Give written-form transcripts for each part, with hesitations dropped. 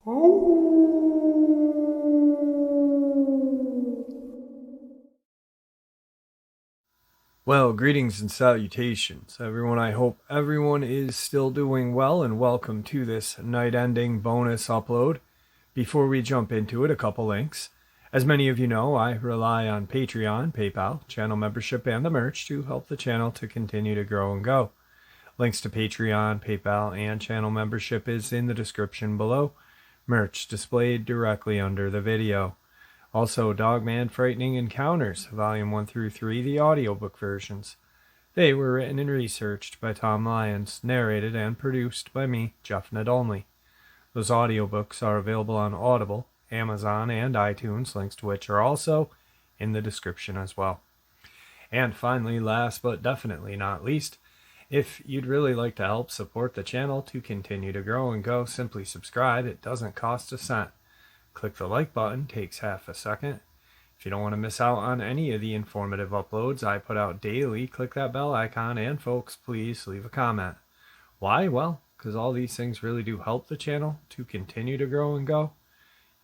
Well, greetings and salutations, everyone. I hope everyone is still doing well, and welcome to this night ending bonus upload. Before we jump into it, a couple links. As many of you know, I rely on Patreon, PayPal, channel membership, and the merch to help the channel to continue to grow and go. Links to Patreon, PayPal, and channel membership is in the description below. Merch displayed directly under the video. Also, Dogman Frightening Encounters, Volume 1 through 3, the audiobook versions. They were written and researched by Tom Lyons, narrated and produced by me, Jeff Nadolny. Those audiobooks are available on Audible, Amazon, and iTunes, links to which are also in the description as well. And finally, last but definitely not least, if you'd really like to help support the channel to continue to grow and go, simply subscribe. It doesn't cost a cent. Click the like button, takes half a second. If you don't want to miss out on any of the informative uploads I put out daily, click that bell icon, and folks, please leave a comment. Why? Well, because all these things really do help the channel to continue to grow and go.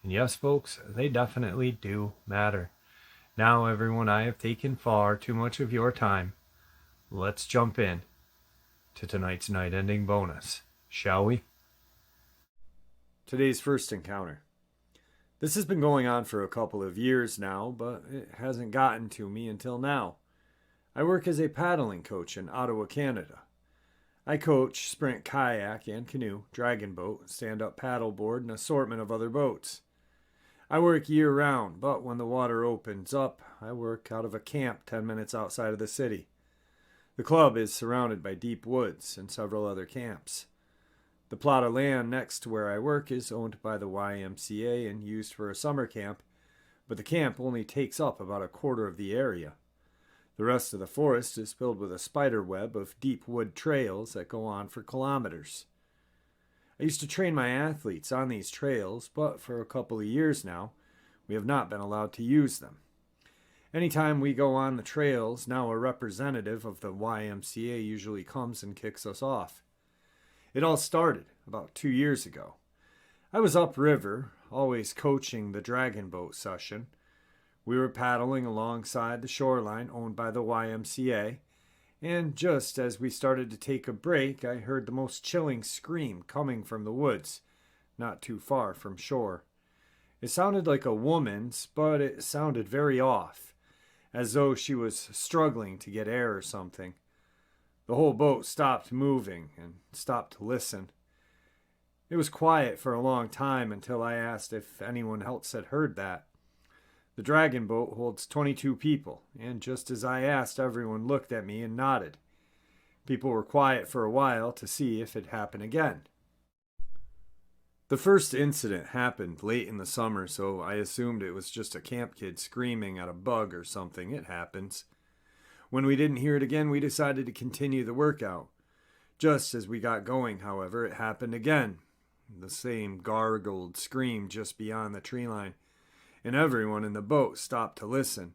And yes, folks, they definitely do matter. Now, everyone, I have taken far too much of your time. Let's jump in to tonight's night-ending bonus, shall we? Today's first encounter. This has been going on for a couple of years now, but it hasn't gotten to me until now. I work as a paddling coach in Ottawa, Canada. I coach sprint kayak and canoe, dragon boat, stand-up paddleboard, and an assortment of other boats. I work year-round, but when the water opens up, I work out of a camp 10 minutes outside of the city. The club is surrounded by deep woods and several other camps. The plot of land next to where I work is owned by the YMCA and used for a summer camp, but the camp only takes up about a quarter of the area. The rest of the forest is filled with a spider web of deep wood trails that go on for kilometers. I used to train my athletes on these trails, but for a couple of years now, we have not been allowed to use them. Anytime we go on the trails, now a representative of the YMCA usually comes and kicks us off. It all started about 2 years ago. I was upriver, always coaching the dragon boat session. We were paddling alongside the shoreline owned by the YMCA, and just as we started to take a break, I heard the most chilling scream coming from the woods, not too far from shore. It sounded like a woman's, but it sounded very off, as though she was struggling to get air or something. The whole boat stopped moving and stopped to listen. It was quiet for a long time until I asked if anyone else had heard that. The dragon boat holds 22 people, and just as I asked, everyone looked at me and nodded. People were quiet for a while to see if it happened again. The first incident happened late in the summer, so I assumed it was just a camp kid screaming at a bug or something. It happens. When we didn't hear it again, we decided to continue the workout. Just as we got going, however, it happened again. The same gargled scream just beyond the tree line, and everyone in the boat stopped to listen.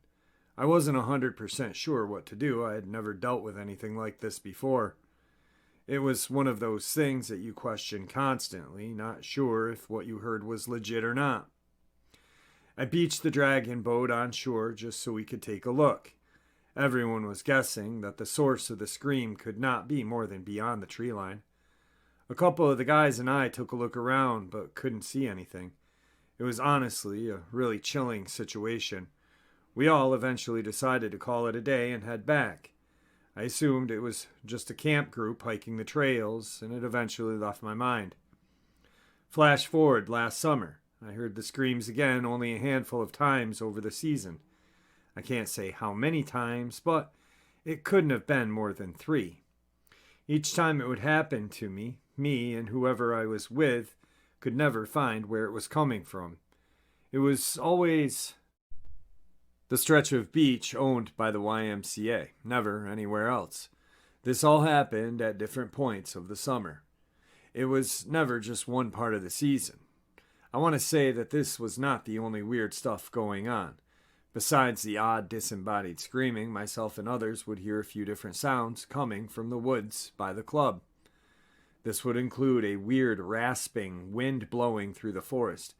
I wasn't 100% sure what to do. I had never dealt with anything like this before. It was one of those things that you question constantly, not sure if what you heard was legit or not. I beached the dragon boat on shore just so we could take a look. Everyone was guessing that the source of the scream could not be more than beyond the tree line. A couple of the guys and I took a look around, but couldn't see anything. It was honestly a really chilling situation. We all eventually decided to call it a day and head back. I assumed it was just a camp group hiking the trails, and it eventually left my mind. Flash forward last summer. I heard the screams again only a handful of times over the season. I can't say how many times, but it couldn't have been more than 3. Each time it would happen to me and whoever I was with could never find where it was coming from. It was always the stretch of beach owned by the YMCA, never anywhere else. This all happened at different points of the summer. It was never just one part of the season. I want to say that this was not the only weird stuff going on. Besides the odd disembodied screaming, myself and others would hear a few different sounds coming from the woods by the club. This would include a weird rasping wind blowing through the forest,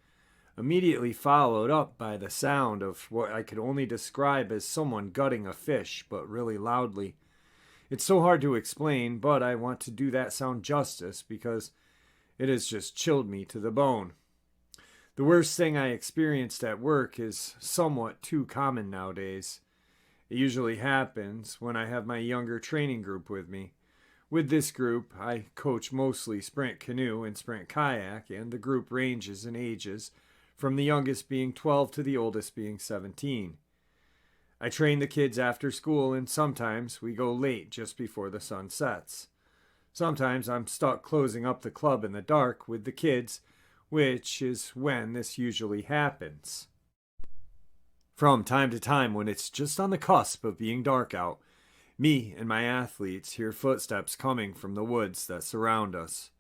immediately followed up by the sound of what I could only describe as someone gutting a fish, but really loudly. It's so hard to explain, but I want to do that sound justice because it has just chilled me to the bone. The worst thing I experienced at work is somewhat too common nowadays. It usually happens when I have my younger training group with me. With this group, I coach mostly sprint canoe and sprint kayak, and the group ranges in ages from the youngest being 12 to the oldest being 17. I train the kids after school, and sometimes we go late just before the sun sets. Sometimes I'm stuck closing up the club in the dark with the kids, which is when this usually happens. From time to time, when it's just on the cusp of being dark out, me and my athletes hear footsteps coming from the woods that surround us.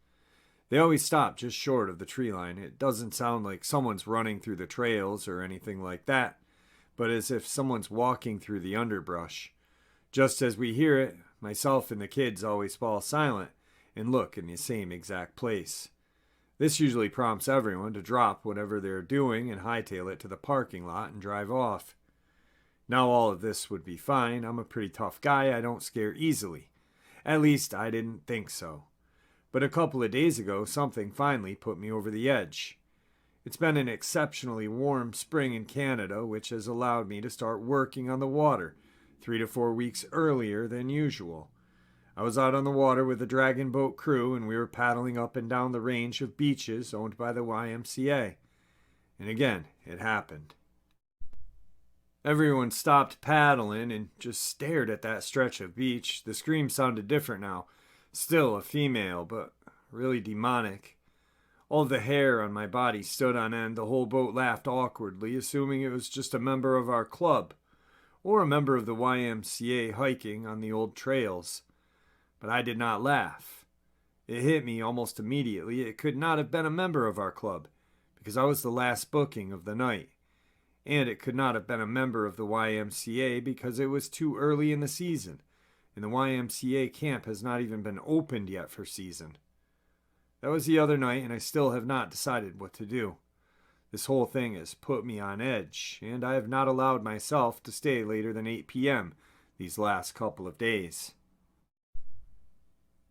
They always stop just short of the tree line. It doesn't sound like someone's running through the trails or anything like that, but as if someone's walking through the underbrush. Just as we hear it, myself and the kids always fall silent and look in the same exact place. This usually prompts everyone to drop whatever they're doing and hightail it to the parking lot and drive off. Now all of this would be fine. I'm a pretty tough guy. I don't scare easily. At least I didn't think so. But a couple of days ago, something finally put me over the edge. It's been an exceptionally warm spring in Canada, which has allowed me to start working on the water 3 to 4 weeks earlier than usual. I was out on the water with the Dragon Boat crew, and we were paddling up and down the range of beaches owned by the YMCA. And again, it happened. Everyone stopped paddling and just stared at that stretch of beach. The scream sounded different now. Still a female, but really demonic. All the hair on my body stood on end. The whole boat laughed awkwardly, assuming it was just a member of our club, or a member of the YMCA hiking on the old trails. But I did not laugh. It hit me almost immediately. It could not have been a member of our club, because I was the last booking of the night. And it could not have been a member of the YMCA because it was too early in the season, and the YMCA camp has not even been opened yet for season. That was the other night, and I still have not decided what to do. This whole thing has put me on edge, and I have not allowed myself to stay later than 8 p.m. these last couple of days.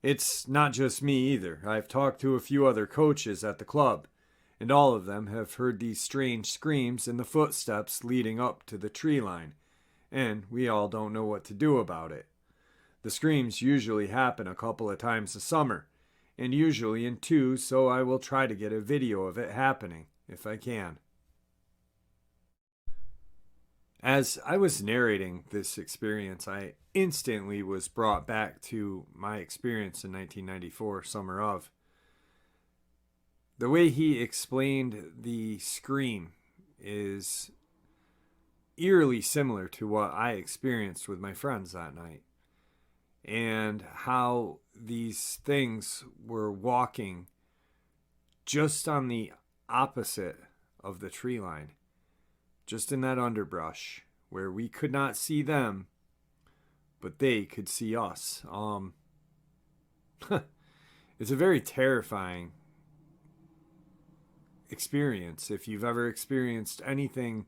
It's not just me either. I've talked to a few other coaches at the club, and all of them have heard these strange screams and the footsteps leading up to the tree line, and we all don't know what to do about it. The screams usually happen a couple of times a summer, and usually in twos, so I will try to get a video of it happening, if I can. As I was narrating this experience, I instantly was brought back to my experience in 1994, summer of. The way he explained the scream is eerily similar to what I experienced with my friends that night, and how these things were walking just on the opposite of the tree line, just in that underbrush where we could not see them, but they could see us. It's a very terrifying experience. If you've ever experienced anything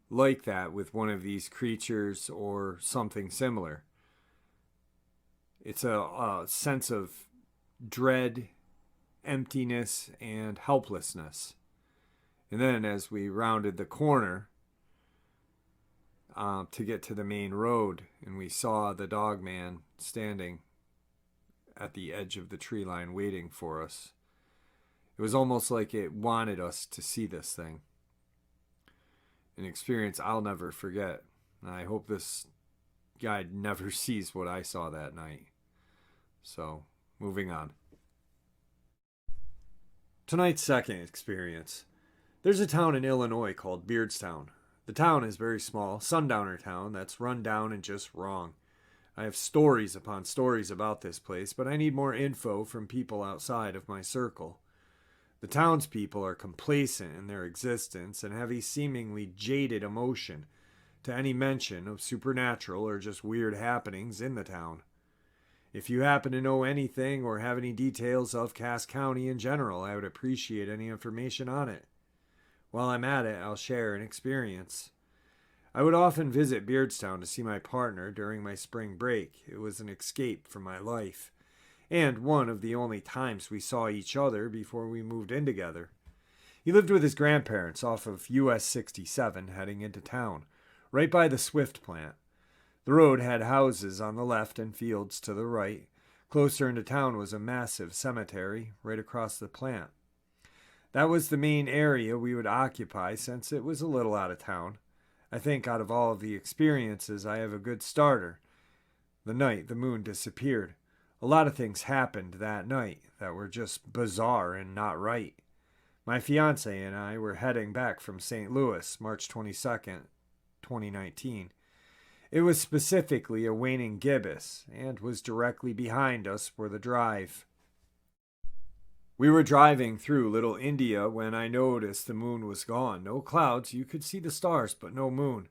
like that with one of these creatures or something similar, it's a sense of dread, emptiness, and helplessness. And then as we rounded the corner to get to the main road, and we saw the Dogman standing at the edge of the tree line waiting for us, it was almost like it wanted us to see this thing. An experience I'll never forget. I hope this guy never sees what I saw that night. So, moving on. Tonight's second experience. There's a town in Illinois called Beardstown. The town is very small, sundowner town that's run down and just wrong. I have stories upon stories about this place, but I need more info from people outside of my circle. The townspeople are complacent in their existence and have a seemingly jaded emotion to any mention of supernatural or just weird happenings in the town. If you happen to know anything or have any details of Cass County in general, I would appreciate any information on it. While I'm at it, I'll share an experience. I would often visit Beardstown to see my partner during my spring break. It was an escape from my life, and one of the only times we saw each other before we moved in together. He lived with his grandparents off of US 67 heading into town, right by the Swift plant. The road had houses on the left and fields to the right. Closer into town was a massive cemetery right across the plant. That was the main area we would occupy since it was a little out of town. I think out of all of the experiences, I have a good starter. The night the moon disappeared. A lot of things happened that night that were just bizarre and not right. My fiance and I were heading back from St. Louis, March 22nd, 2019. It was specifically a waning gibbous and was directly behind us for the drive. We were driving through Little India when I noticed the moon was gone. No clouds, you could see the stars, but no moon.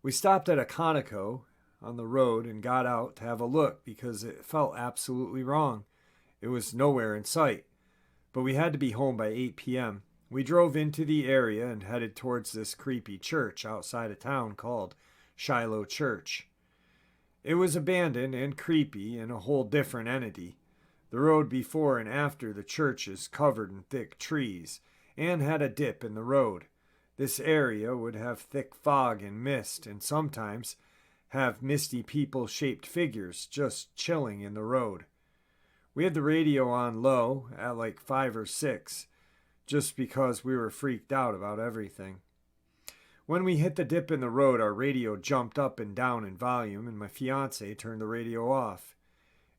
We stopped at a Conoco on the road and got out to have a look because it felt absolutely wrong. It was nowhere in sight, but we had to be home by 8 p.m. We drove into the area and headed towards this creepy church outside of town called Shiloh Church. It was abandoned and creepy and a whole different entity. The road before and after the church is covered in thick trees and had a dip in the road. This area would have thick fog and mist and sometimes have misty people-shaped figures just chilling in the road. We had the radio on low at like 5 or 6 just because we were freaked out about everything. When we hit the dip in the road, our radio jumped up and down in volume and my fiance turned the radio off.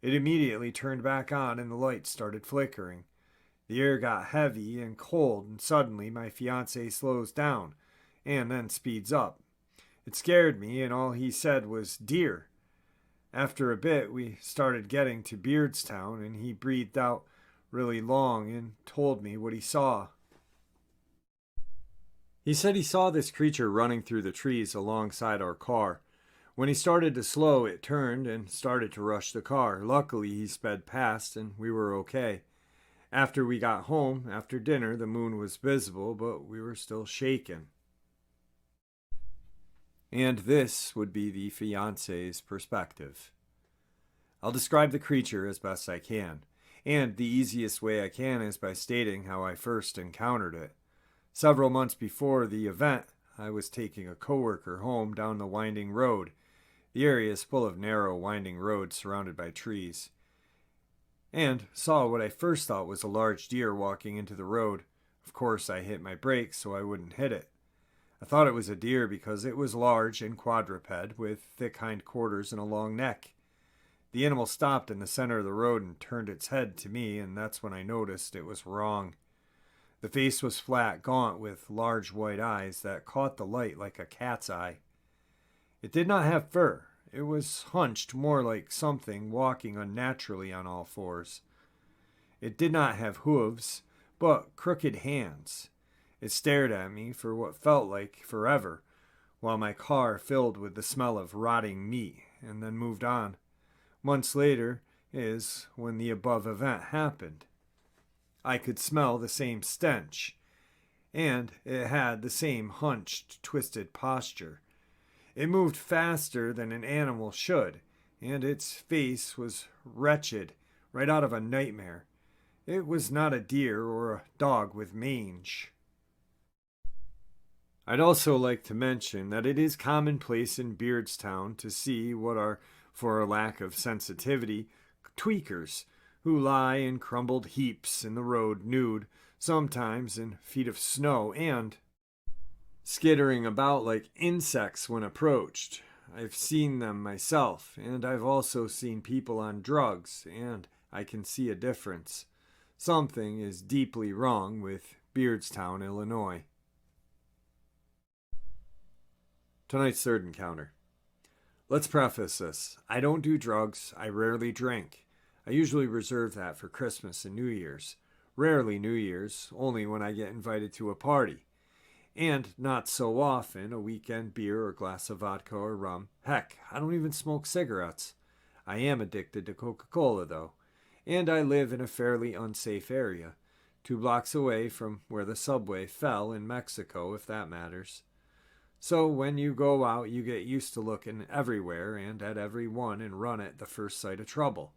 It immediately turned back on and the lights started flickering. The air got heavy and cold and suddenly my fiance slows down and then speeds up. It scared me and all he said was deer. After a bit we started getting to Beardstown and he breathed out really long and told me what he saw. He said he saw this creature running through the trees alongside our car. When he started to slow, it turned and started to rush the car. Luckily, he sped past and we were okay. After we got home, after dinner, the moon was visible, but we were still shaken. And this would be the fiancé's perspective. I'll describe the creature as best I can, and the easiest way I can is by stating how I first encountered it. Several months before the event, I was taking a coworker home down the winding road. The area is full of narrow, winding roads surrounded by trees, and saw what I first thought was a large deer walking into the road. Of course, I hit my brakes so I wouldn't hit it. I thought it was a deer because it was large and quadruped, with thick hind quarters and a long neck. The animal stopped in the center of the road and turned its head to me, and that's when I noticed it was wrong. The face was flat, gaunt, with large white eyes that caught the light like a cat's eye. It did not have fur. It was hunched more like something walking unnaturally on all fours. It did not have hooves, but crooked hands. It stared at me for what felt like forever, while my car filled with the smell of rotting meat, and then moved on. Months later is when the above event happened. I could smell the same stench, and it had the same hunched, twisted posture. It moved faster than an animal should, and its face was wretched, right out of a nightmare. It was not a deer or a dog with mange. I'd also like to mention that it is commonplace in Beardstown to see what are, for a lack of sensitivity, tweakers, who lie in crumbled heaps in the road nude, sometimes in feet of snow, and skittering about like insects when approached. I've seen them myself, and I've also seen people on drugs, and I can see a difference. Something is deeply wrong with Beardstown, Illinois. Tonight's third encounter. Let's preface this. I don't do drugs. I rarely drink. I usually reserve that for Christmas and New Year's. Rarely New Year's, only when I get invited to a party. And not so often a weekend beer or glass of vodka or rum. Heck, I don't even smoke cigarettes. I am addicted to Coca-Cola, though, and I live in a fairly unsafe area, 2 blocks away from where the subway fell in Mexico, if that matters. So when you go out, you get used to looking everywhere and at everyone and run at the first sight of trouble.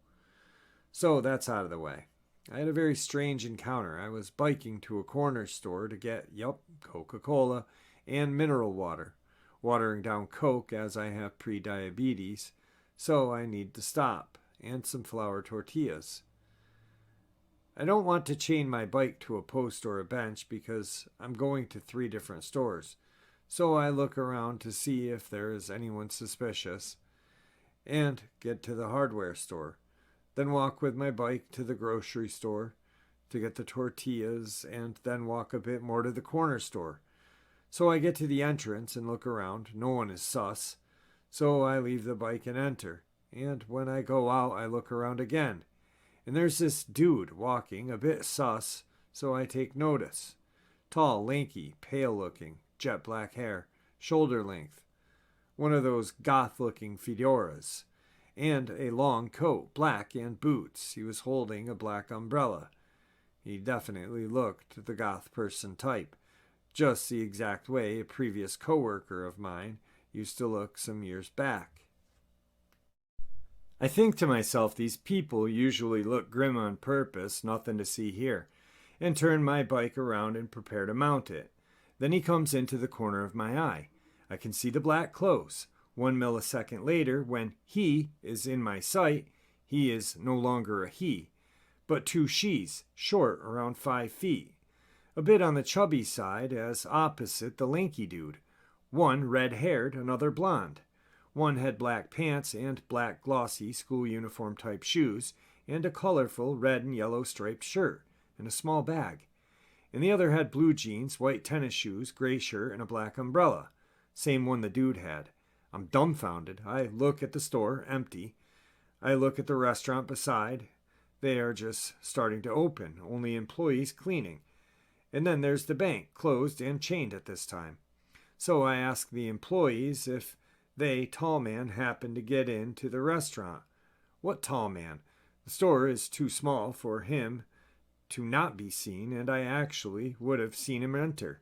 So that's out of the way. I had a very strange encounter. I was biking to a corner store to get, Coca-Cola and mineral water, watering down Coke as I have pre-diabetes, so I need to stop, and some flour tortillas. I don't want to chain my bike to a post or a bench because I'm going to 3 different stores, so I look around to see if there is anyone suspicious, and get to the hardware store. Then walk with my bike to the grocery store to get the tortillas, and then walk a bit more to the corner store. So I get to the entrance and look around. No one is sus. So I leave the bike and enter. And when I go out, I look around again. And there's this dude walking, a bit sus, so I take notice. Tall, lanky, pale-looking, jet black hair, shoulder length. One of those goth-looking fedoras. And a long coat, black, and boots. He was holding a black umbrella. He definitely looked the goth person type, just the exact way a previous coworker of mine used to look some years back. I think to myself, these people usually look grim on purpose, nothing to see here, and turn my bike around and prepare to mount it. Then he comes into the corner of my eye. I can see the black clothes. 1 millisecond later, when he is in my sight, he is no longer a he, but 2 she's, short, around 5 feet. A bit on the chubby side, as opposite the lanky dude. One red-haired, another blonde. One had black pants and black glossy school uniform type shoes, and a colorful red and yellow striped shirt, and a small bag. And the other had blue jeans, white tennis shoes, gray shirt, and a black umbrella. Same one the dude had. I'm dumbfounded. I look at the store, empty. I look at the restaurant beside. They are just starting to open, only employees cleaning. And then there's the bank, closed and chained at this time. So I ask the employees if they, tall man, happen to get into the restaurant. What tall man? The store is too small for him to not be seen, and I actually would have seen him enter.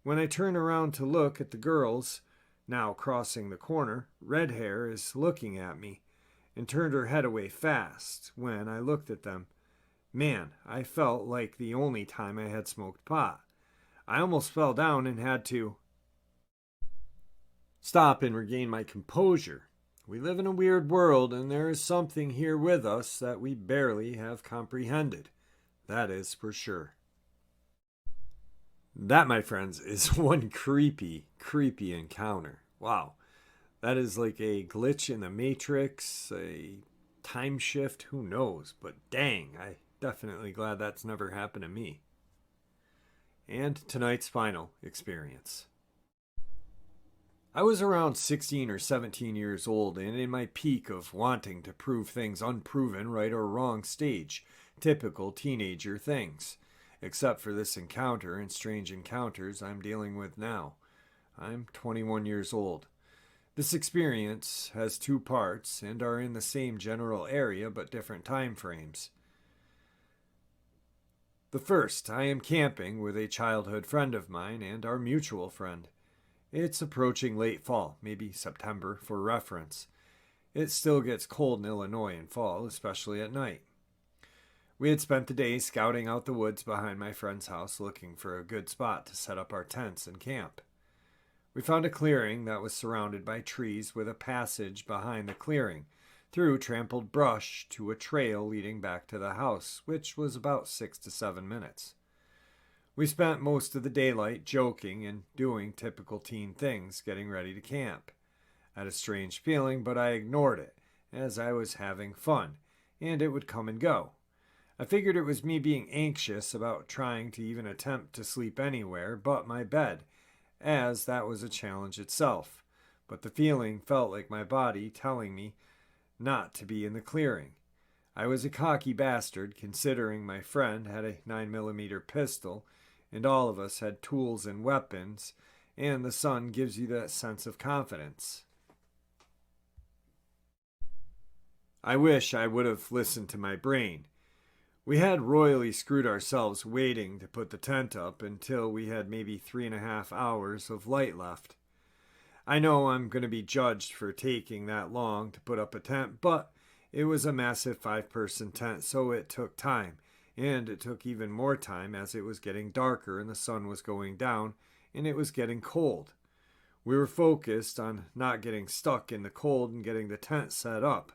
When I turn around to look at the girls, now crossing the corner, red hair is looking at me, and turned her head away fast when I looked at them. Man, I felt like the only time I had smoked pot. I almost fell down and had to stop and regain my composure. We live in a weird world, and there is something here with us that we barely have comprehended. That is for sure. That, my friends, is one creepy encounter. Wow. That is like a glitch in the Matrix, a time shift, who knows? But dang, I definitely glad that's never happened to me. And tonight's final experience. I was around 16 or 17 years old and in my peak of wanting to prove things unproven, right or wrong stage. Typical teenager things. Except for this encounter and strange encounters I'm dealing with now. I'm 21 years old. This experience has 2 parts and are in the same general area but different time frames. The first, I am camping with a childhood friend of mine and our mutual friend. It's approaching late fall, maybe September for reference. It still gets cold in Illinois in fall, especially at night. We had spent the day scouting out the woods behind my friend's house looking for a good spot to set up our tents and camp. We found a clearing that was surrounded by trees with a passage behind the clearing, through trampled brush to a trail leading back to the house, which was about 6 to 7 minutes. We spent most of the daylight joking and doing typical teen things, getting ready to camp. I had a strange feeling, but I ignored it, as I was having fun, and it would come and go. I figured it was me being anxious about trying to even attempt to sleep anywhere but my bed, as that was a challenge itself. But the feeling felt like my body telling me not to be in the clearing. I was a cocky bastard, considering my friend had a 9mm pistol, and all of us had tools and weapons, and the sun gives you that sense of confidence. I wish I would have listened to my brain. We had royally screwed ourselves waiting to put the tent up until we had maybe 3.5 hours of light left. I know I'm going to be judged for taking that long to put up a tent, but it was a massive 5-person tent, so it took time. And it took even more time as it was getting darker and the sun was going down and it was getting cold. We were focused on not getting stuck in the cold and getting the tent set up,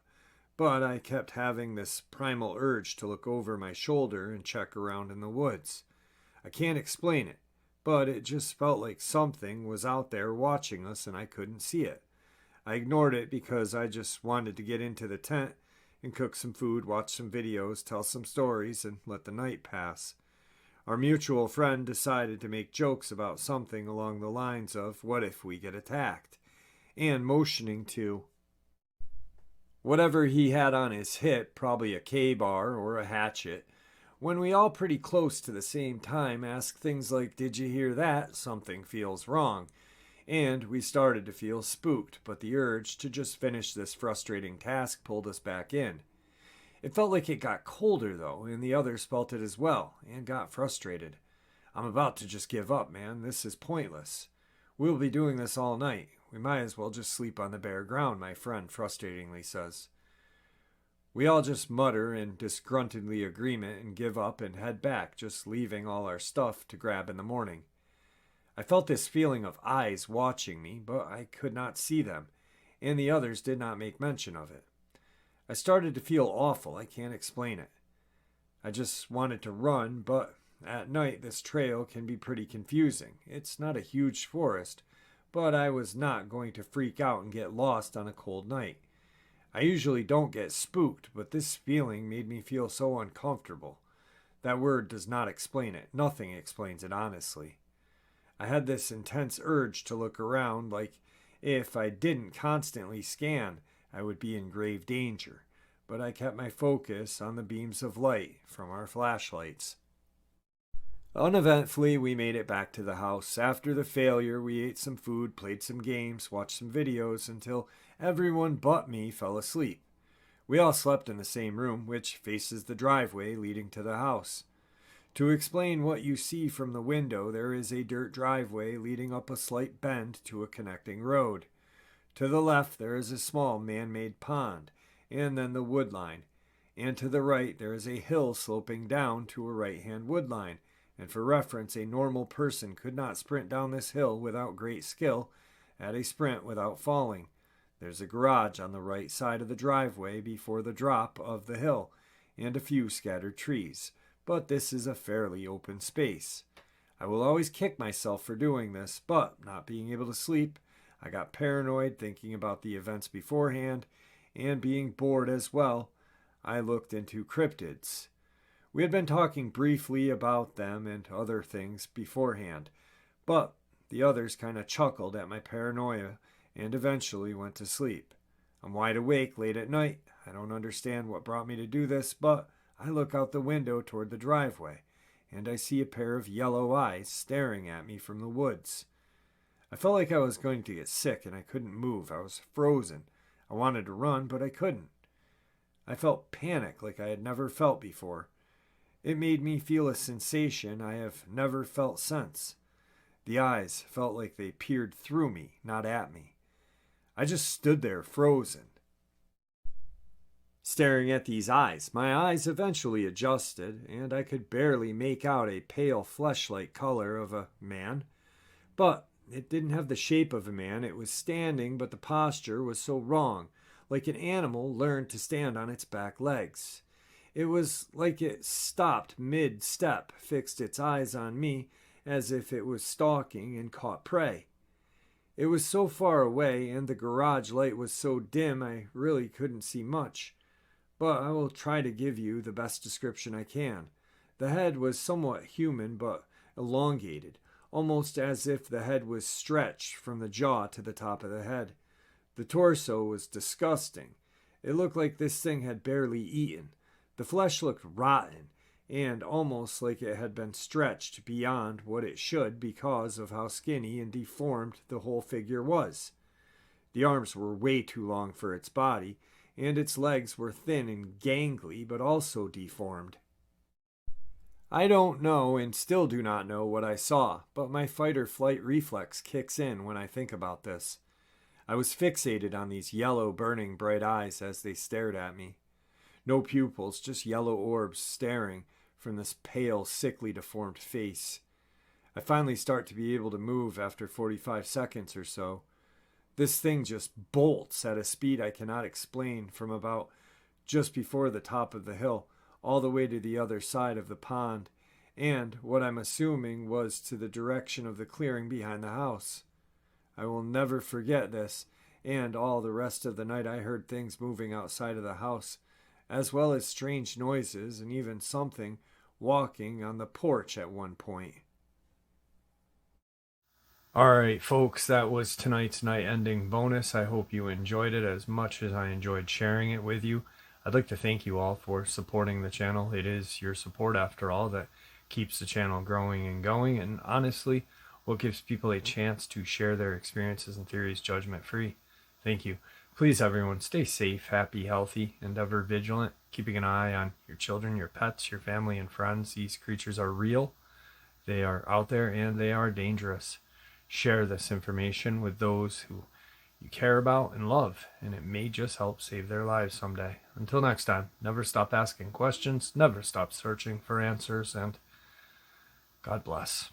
but I kept having this primal urge to look over my shoulder and check around in the woods. I can't explain it, but it just felt like something was out there watching us and I couldn't see it. I ignored it because I just wanted to get into the tent and cook some food, watch some videos, tell some stories, and let the night pass. Our mutual friend decided to make jokes about something along the lines of, "What if we get attacked?" and motioning to whatever he had on his hip, probably a K-bar or a hatchet, when we all pretty close to the same time asked things like, "Did you hear that? Something feels wrong." And we started to feel spooked, but the urge to just finish this frustrating task pulled us back in. It felt like it got colder, though, and the others felt it as well, and got frustrated. "I'm about to just give up, man. This is pointless. We'll be doing this all night. We might as well just sleep on the bare ground," my friend frustratingly says. We all just mutter in disgruntledly agreement and give up and head back, just leaving all our stuff to grab in the morning. I felt this feeling of eyes watching me, but I could not see them, and the others did not make mention of it. I started to feel awful. I can't explain it. I just wanted to run, but at night this trail can be pretty confusing. It's not a huge forest, but I was not going to freak out and get lost on a cold night. I usually don't get spooked, but this feeling made me feel so uncomfortable. That word does not explain it. Nothing explains it, honestly. I had this intense urge to look around, like if I didn't constantly scan, I would be in grave danger, but I kept my focus on the beams of light from our flashlights. Uneventfully, we made it back to the house. After the failure, we ate some food, played some games, watched some videos until everyone but me fell asleep. We all slept in the same room, which faces the driveway leading to the house. To explain what you see from the window, there is a dirt driveway leading up a slight bend to a connecting road. To the left, there is a small man-made pond, and then the wood line. And to the right, there is a hill sloping down to a right-hand wood line. And for reference, a normal person could not sprint down this hill without great skill at a sprint without falling. There's a garage on the right side of the driveway before the drop of the hill, and a few scattered trees. But this is a fairly open space. I will always kick myself for doing this, but not being able to sleep, I got paranoid thinking about the events beforehand, and being bored as well, I looked into cryptids. We had been talking briefly about them and other things beforehand, but the others kind of chuckled at my paranoia and eventually went to sleep. I'm wide awake late at night. I don't understand what brought me to do this, but I look out the window toward the driveway, and I see a pair of yellow eyes staring at me from the woods. I felt like I was going to get sick and I couldn't move. I was frozen. I wanted to run, but I couldn't. I felt panic like I had never felt before. It made me feel a sensation I have never felt since. The eyes felt like they peered through me, not at me. I just stood there frozen, staring at these eyes. My eyes eventually adjusted, and I could barely make out a pale flesh-like color of a man. But it didn't have the shape of a man. It was standing, but the posture was so wrong, like an animal learned to stand on its back legs. It was like it stopped mid-step, fixed its eyes on me, as if it was stalking and caught prey. It was so far away, and the garage light was so dim I really couldn't see much. But I will try to give you the best description I can. The head was somewhat human, but elongated, almost as if the head was stretched from the jaw to the top of the head. The torso was disgusting. It looked like this thing had barely eaten. The flesh looked rotten, and almost like it had been stretched beyond what it should because of how skinny and deformed the whole figure was. The arms were way too long for its body, and its legs were thin and gangly, but also deformed. I don't know and still do not know what I saw, but my fight or flight reflex kicks in when I think about this. I was fixated on these yellow, burning bright eyes as they stared at me. No pupils, just yellow orbs staring from this pale, sickly, deformed face. I finally start to be able to move after 45 seconds or so. This thing just bolts at a speed I cannot explain from about just before the top of the hill all the way to the other side of the pond, and what I'm assuming was to the direction of the clearing behind the house. I will never forget this, and all the rest of the night I heard things moving outside of the house, as well as strange noises and even something walking on the porch at one point. Alright, folks, that was tonight's night ending bonus. I hope you enjoyed it as much as I enjoyed sharing it with you. I'd like to thank you all for supporting the channel. It is your support, after all, that keeps the channel growing and going, and honestly, what gives people a chance to share their experiences and theories judgment-free. Thank you. Please, everyone, stay safe, happy, healthy, and ever vigilant, keeping an eye on your children, your pets, your family, and friends. These creatures are real. They are out there, and they are dangerous. Share this information with those who you care about and love, and it may just help save their lives someday. Until next time, never stop asking questions, never stop searching for answers, and God bless.